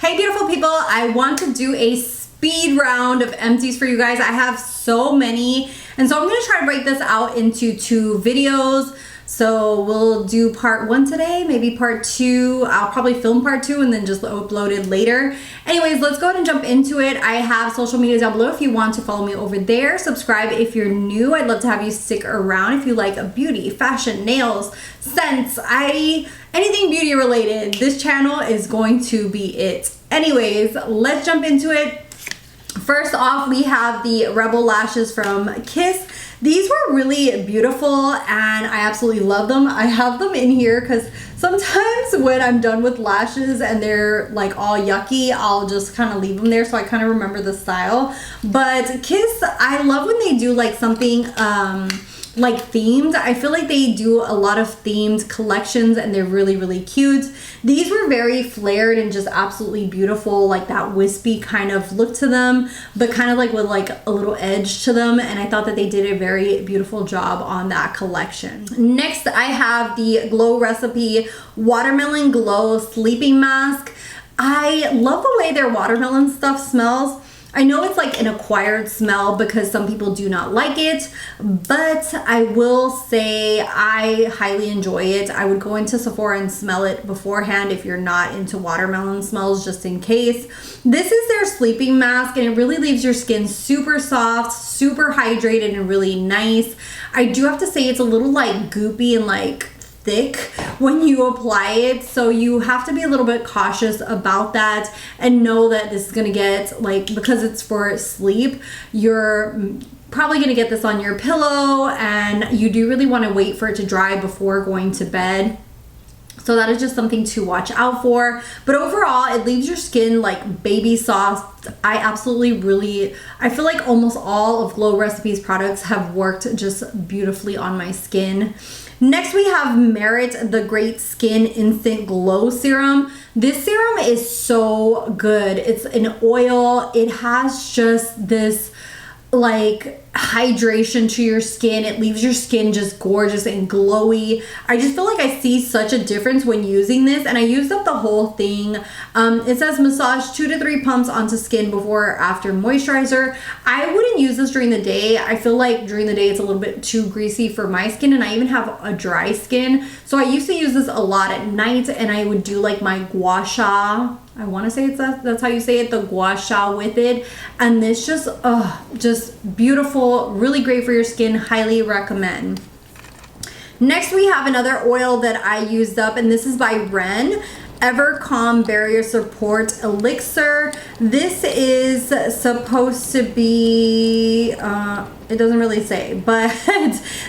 Hey beautiful people, I want to do a speed round of empties for you guys. I have so many, and so I'm going to try to break this out into 2 videos. So we'll do part 1 today, maybe part 2. I'll probably film part 2 and then just upload it later. Anyways, let's go ahead and jump into it. I have social media down below if you want to follow me over there. Subscribe if you're new. I'd love to have you stick around if you like beauty, fashion, nails, scents, anything beauty related. This channel is going to be it. Anyways, let's jump into it. First off, we have the Rebel lashes from Kiss. These were really beautiful and I absolutely love them. I have them in here because sometimes when I'm done with lashes and they're like all yucky, I'll just kind of leave them there so I kind of remember the style. But Kiss, I love when they do like something like themed. I feel like they do a lot of themed collections and they're really, really cute. These were very flared and just absolutely beautiful, like that wispy kind of look to them, but kind of like with like a little edge to them, and I thought that they did a very beautiful job on that collection. Next, I have the Glow Recipe Watermelon Glow Sleeping Mask. I love the way their watermelon stuff smells. I know it's like an acquired smell because some people do not like it, but I will say I highly enjoy it. I would go into Sephora and smell it beforehand if you're not into watermelon smells, just in case. This is their sleeping mask and it really leaves your skin super soft, super hydrated, and really nice. I do have to say it's a little like goopy and like thick when you apply it, so you have to be a little bit cautious about that and know that this is gonna get, like, because it's for sleep, you're probably gonna get this on your pillow and you do really want to wait for it to dry before going to bed. So that is just something to watch out for. But overall, it leaves your skin like baby soft. I absolutely I feel like almost all of Glow Recipes products have worked just beautifully on my skin. Next, we have Merit the Great Skin Instant Glow Serum. This serum is so good. It's an oil. It has just this like hydration to your skin. It leaves your skin just gorgeous and glowy. I just feel like I see such a difference when using this, and I used up the whole thing. It says massage 2 to 3 pumps onto skin before or after moisturizer. I wouldn't use this during the day. I feel like during the day it's a little bit too greasy for my skin, and I even have a dry skin, so I used to use this a lot at night, and I would do like my gua sha. I want to say that's how you say it, the gua sha with it, and this just beautiful, really great for your skin. Highly recommend. Next, we have another oil that I used up, and this is by REN Barrier Elixir Elixir. This is supposed to be it doesn't really say, but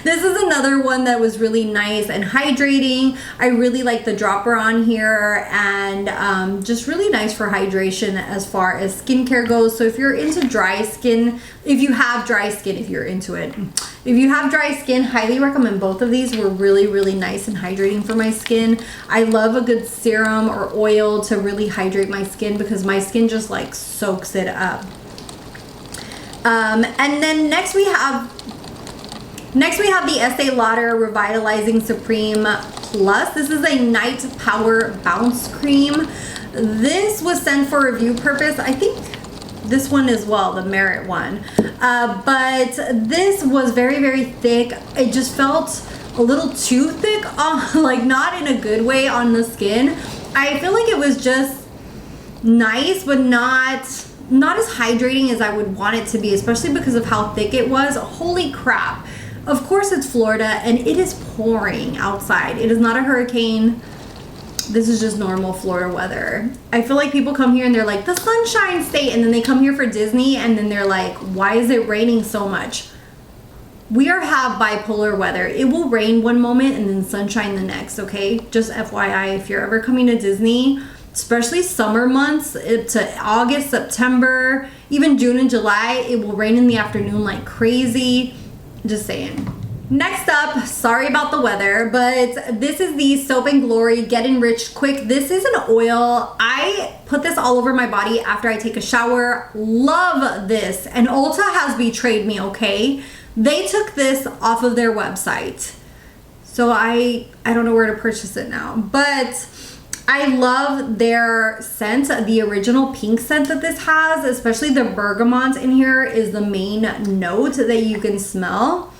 this is another one that was really nice and hydrating. I really like the dropper on here, and just really nice for hydration as far as skincare goes. So if you're into dry skin, if you have dry skin, if you're into it, if you have dry skin, highly recommend both of these. Were really, really nice and hydrating for my skin. I love a good serum or oil to really hydrate my skin because my skin just like soaks it up. And then next we have the Estee Lauder Revitalizing Supreme Plus. This is a night power bounce cream. This was sent for review purpose. I think this one as well, the Merit one. But this was very, very thick. It just felt a little too thick, like not in a good way on the skin. I feel like it was just nice, but not as hydrating as I would want it to be, especially because of how thick it was. Holy crap. Of course it's Florida and it is pouring outside. It is not a hurricane. This is just normal Florida weather. I feel like people come here and they're like, the Sunshine State, and then they come here for Disney and then they're like, why is it raining so much? We have bipolar weather. It will rain one moment and then sunshine the next, okay? Just FYI, if you're ever coming to Disney, especially summer months to August, September, even June and July, it will rain in the afternoon like crazy. Just saying. Next up, sorry about the weather, but this is the Soap and Glory Get Enriched Quick. This is an oil. I put this all over my body after I take a shower. Love this. And Ulta has betrayed me, okay? They took this off of their website. So I don't know where to purchase it now. But I love their scent. The original pink scent that this has, especially the bergamot in here, is the main note that you can smell.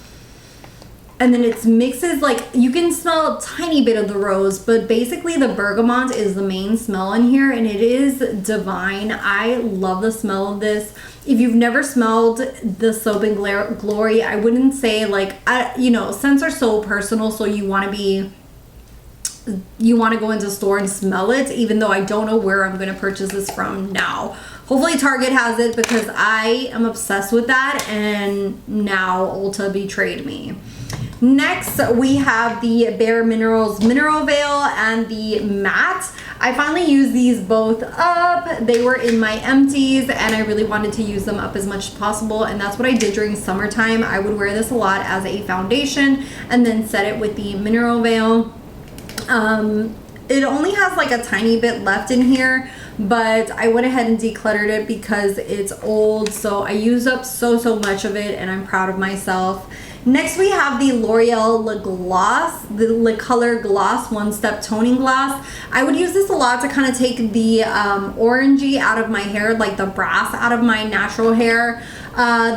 And then it mixes, like, you can smell a tiny bit of the rose, but basically the bergamot is the main smell in here, and it is divine. I love the smell of this. If you've never smelled the Soap and Glory, I wouldn't say, like, you know, scents are so personal, so you want to go into a store and smell it, even though I don't know where I'm going to purchase this from now. Hopefully Target has it, because I am obsessed with that, and now Ulta betrayed me. Next, we have the Bare Minerals Mineral Veil and the Matte. I finally used these both up. They were in my empties, and I really wanted to use them up as much as possible, and that's what I did during summertime. I would wear this a lot as a foundation and then set it with the Mineral Veil. It only has like a tiny bit left in here, but I went ahead and decluttered it because it's old, so I used up so much of it, and I'm proud of myself. Next, we have the Loreal Le Gloss, the Le Color Gloss One Step Toning Gloss. I would use this a lot to kind of take the orangey out of my hair, like the brass out of my natural hair.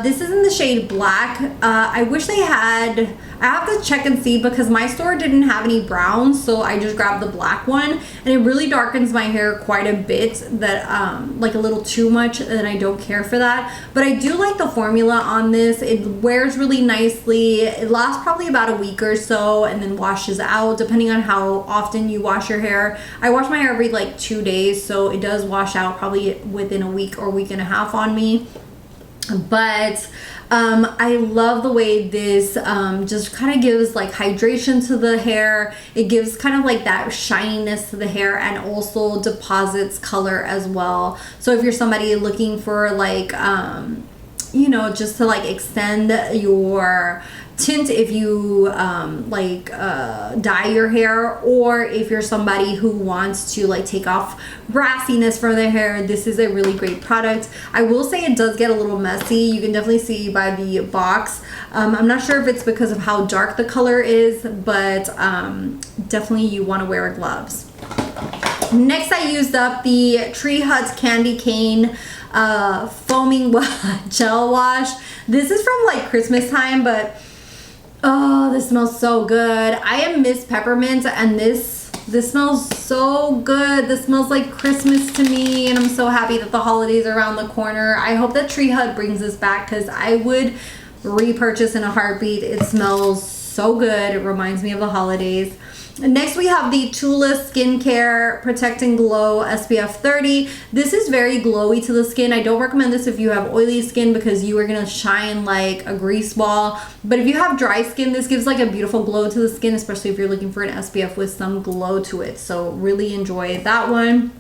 This is in the shade Black. I wish they had, I have to check and see, because my store didn't have any browns, so I just grabbed the black one, and it really darkens my hair quite a bit, that like a little too much, and I don't care for that. But I do like the formula on this. It wears really nicely. It lasts probably about a week or so and then washes out, depending on how often you wash your hair. I wash my hair every like 2 days, so it does wash out probably within a week or week and a half on me. But I love the way this just kind of gives like hydration to the hair. It gives kind of like that shininess to the hair, and also deposits color as well. So if you're somebody looking for like you know, just to like extend your tint, if you dye your hair, or if you're somebody who wants to like take off brassiness from their hair, this is a really great product. I will say it does get a little messy. You can definitely see by the box. I'm not sure if it's because of how dark the color is, but definitely you want to wear gloves. Next, I used up the Tree Hut Candy Cane foaming gel wash. This is from like Christmas time, but oh, this smells so good. I am Miss Peppermint, and this smells so good. This smells like Christmas to me, and I'm so happy that the holidays are around the corner. I hope that Tree Hut brings this back, because I would repurchase in a heartbeat. It smells so good. It reminds me of the holidays. Next, we have the Tula Skincare Protect and Glow SPF 30. This is very glowy to the skin. I don't recommend this if you have oily skin, because you are going to shine like a grease ball. But if you have dry skin, this gives like a beautiful glow to the skin, especially if you're looking for an SPF with some glow to it. So really enjoy that one.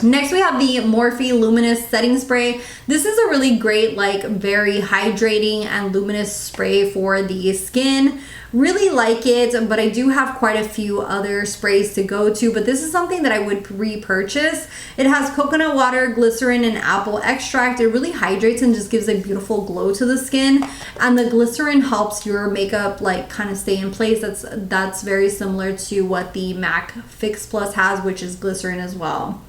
Next, we have the Morphe Luminous Setting Spray. This is a really great, like, very hydrating and luminous spray for the skin. Really like it, but I do have quite a few other sprays to go to, but this is something that I would repurchase. It has coconut water, glycerin, and apple extract. It really hydrates and just gives a beautiful glow to the skin, and the glycerin helps your makeup like kind of stay in place. That's very similar to what the MAC Fix Plus has, which is glycerin as well.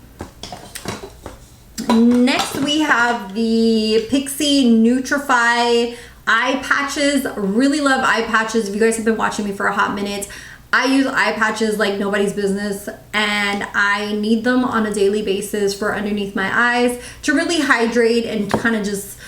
Next, we have the Pixi Nutrifeye eye patches. Really love eye patches. If you guys have been watching me for a hot minute, I use eye patches like nobody's business, and I need them on a daily basis for underneath my eyes to really hydrate and kind of just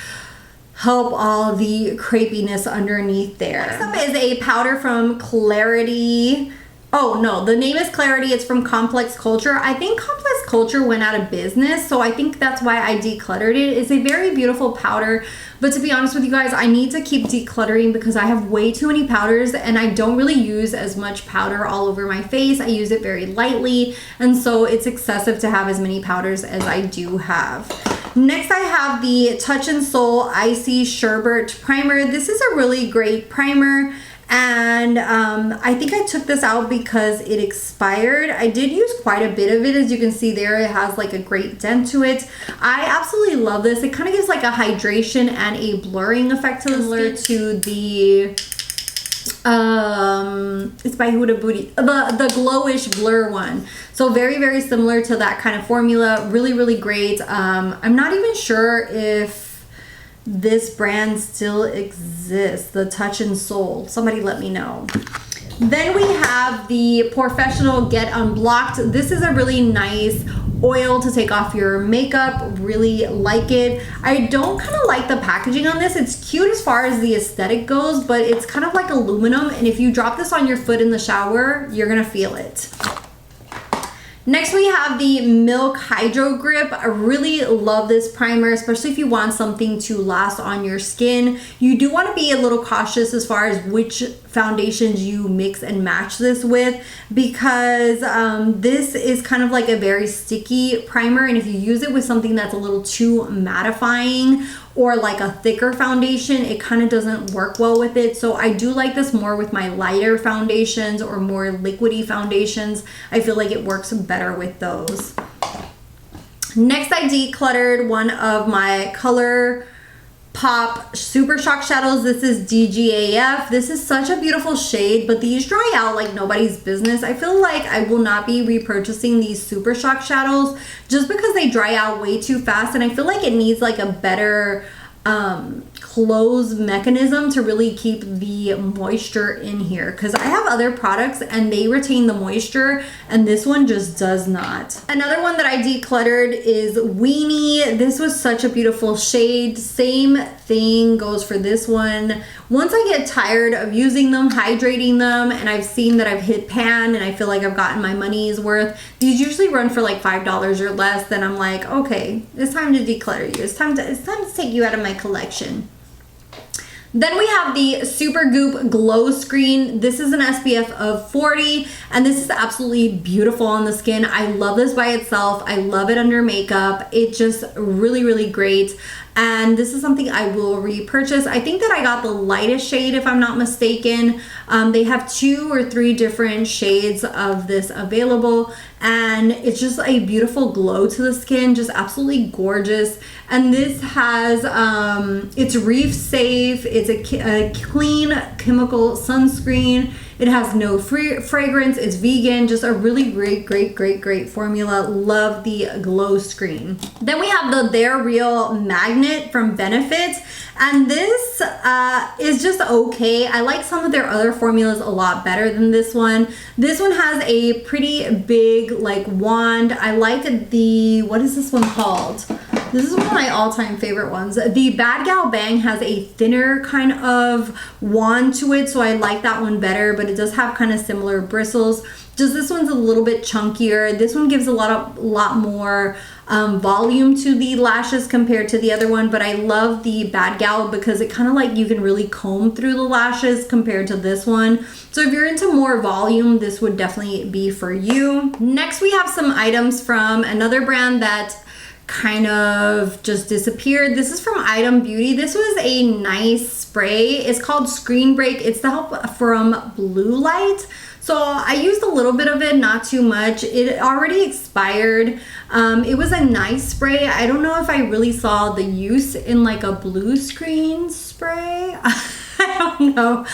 help all the crepiness underneath there. Next up is a powder from Clarity. Oh no, the name is Clarity. It's from Complex Culture. I think Complex Culture went out of business, so I think that's why I decluttered it. It's a very beautiful powder, but to be honest with you guys, I need to keep decluttering because I have way too many powders, and I don't really use as much powder all over my face. I use it very lightly, and so it's excessive to have as many powders as I do have. Next, I have the Touch and Soul Icy Sherbert Primer. This is a really great primer, and I think I took this out because it expired. I did use quite a bit of it. As you can see there, it has like a great dent to it. I absolutely love this. It kind of gives like a hydration and a blurring effect, similar to the it's by Huda Beauty, the glowish blur one. So very, very similar to that kind of formula. Really, really great. I'm not even sure if this brand still exists, the Touch and Soul. Somebody let me know. Then we have the Porefessional Get Unblocked. This is a really nice oil to take off your makeup. Really like it. I don't kind of like the packaging on this. It's cute as far as the aesthetic goes, but it's kind of like aluminum, and if you drop this on your foot in the shower, you're gonna feel it. Next we have the Milk Hydro Grip. I really love this primer, especially if you want something to last on your skin. You do want to be a little cautious as far as which foundations you mix and match this with, because this is kind of like a very sticky primer, and if you use it with something that's a little too mattifying or like a thicker foundation, it kind of doesn't work well with it. So I do like this more with my lighter foundations or more liquidy foundations. I feel like it works better with those. Next, I decluttered one of my Colourpop Super Shock Shadows. This is DGAF. This is such a beautiful shade, but these dry out like nobody's business. I feel like I will not be repurchasing these Super Shock Shadows just because they dry out way too fast, and I feel like it needs like a better close mechanism to really keep the moisture in here, because I have other products and they retain the moisture and this one just does not. Another one that I decluttered is Weenie. This was such a beautiful shade. Same thing goes for this one. Once I get tired of using them, hydrating them, and I've seen that I've hit pan and I feel like I've gotten my money's worth, these usually run for like $5 or less, then I'm like, okay, it's time to declutter you. It's time to take you out of my collection. Then we have the SuperGoop Glow Screen. This is an SPF of 40, and this is absolutely beautiful on the skin. I love this by itself. I love it under makeup. It's just really, really great. And this is something I will repurchase. I think that I got the lightest shade, if I'm not mistaken. They have 2 or 3 different shades of this available, and it's just a beautiful glow to the skin, just absolutely gorgeous. And this has, it's reef safe, it's a clean chemical sunscreen. It has no fragrance, it's vegan, just a really great formula. Love the glow screen. Then we have the They're Real Magnet from Benefit, and this is just okay. I like some of their other formulas a lot better than this one. This one has a pretty big like wand. I like the, what is this one called? This is one of my all-time favorite ones. The Bad Gal Bang has a thinner kind of wand to it, so I like that one better, but it does have kind of similar bristles. Just this one's a little bit chunkier. This one gives a lot more volume to the lashes compared to the other one, but I love the Bad Gal because it kind of like you can really comb through the lashes compared to this one. So if you're into more volume, this would definitely be for you. Next, we have some items from another brand that kind of just disappeared. This is from Item Beauty. This was a nice spray. It's called Screen Break. It's the help from blue light. So I used a little bit of it, not too much. It already expired. It was a nice spray. I don't know if I really saw the use in like a blue screen spray. I don't know,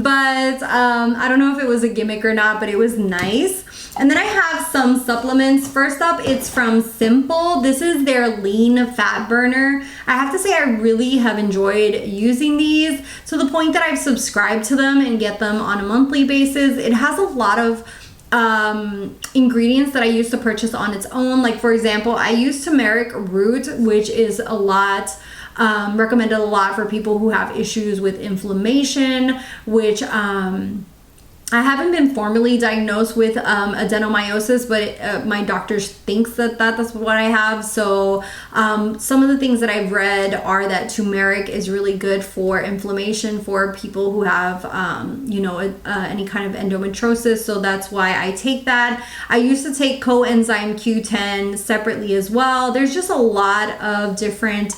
but I don't know if it was a gimmick or not, but it was nice. And then I have some supplements. First up, it's from Simple. This is their lean fat burner. I have to say I really have enjoyed using these to the point that I've subscribed to them and get them on a monthly basis. It has a lot of ingredients that I used to purchase on its own. Like for example, I use turmeric root, which is a lot recommended a lot for people who have issues with inflammation, which I haven't been formally diagnosed with adenomyosis, but my doctor thinks that that's what I have. So some of the things that I've read are that turmeric is really good for inflammation for people who have, you know, any kind of endometriosis. So that's why I take that. I used to take coenzyme Q10 separately as well. There's just a lot of different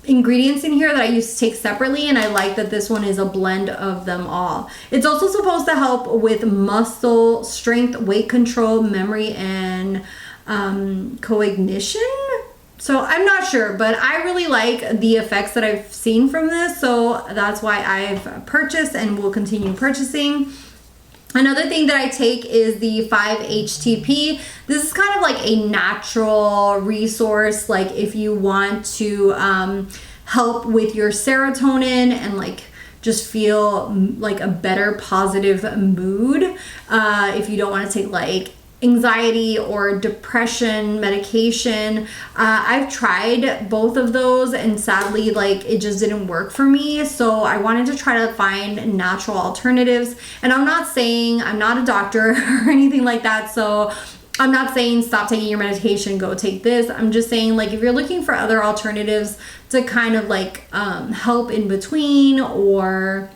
ingredients in here that I used to take separately, and I like that this one is a blend of them all. It's also supposed to help with muscle strength, weight control, memory, and cognition. So I'm not sure, but I really like the effects that I've seen from this. So that's why I've purchased and will continue purchasing. Another thing that I take is the 5-HTP. This is kind of like a natural resource, like if you want to help with your serotonin and like just feel like a better positive mood. If you don't want to take like anxiety or depression medication. I've tried both of those and sadly like it just didn't work for me. So I wanted to try to find natural alternatives. And I'm not saying, I'm not a doctor or anything like that. So I'm not saying stop taking your medication, go take this. I'm just saying like if you're looking for other alternatives to kind of like help in between, or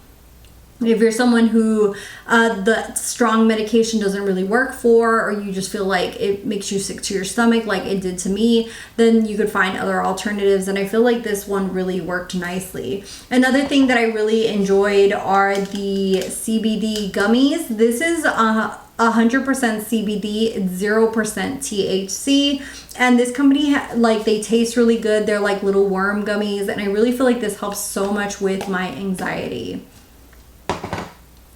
if you're someone who the strong medication doesn't really work for, or you just feel like it makes you sick to your stomach like it did to me, then you could find other alternatives. And I feel like this one really worked nicely. Another thing that I really enjoyed are the CBD gummies. This is 100% CBD, it's 0% THC. And this company, like, they taste really good. They're like little worm gummies. And I really feel like this helps so much with my anxiety.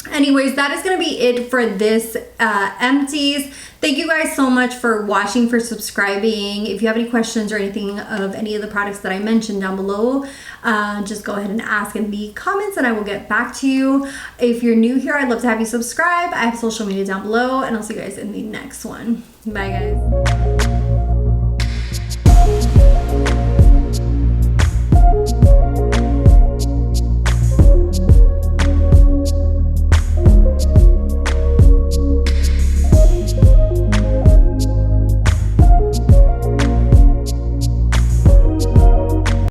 Anyways, that is going to be it for this empties. Thank you guys so much for watching, for subscribing. If you have any questions or anything of any of the products that I mentioned down below, just go ahead and ask in the comments and I will get back to you. If you're new here, I'd love to have you subscribe. I have social media down below and I'll see you guys in the next one. Bye guys.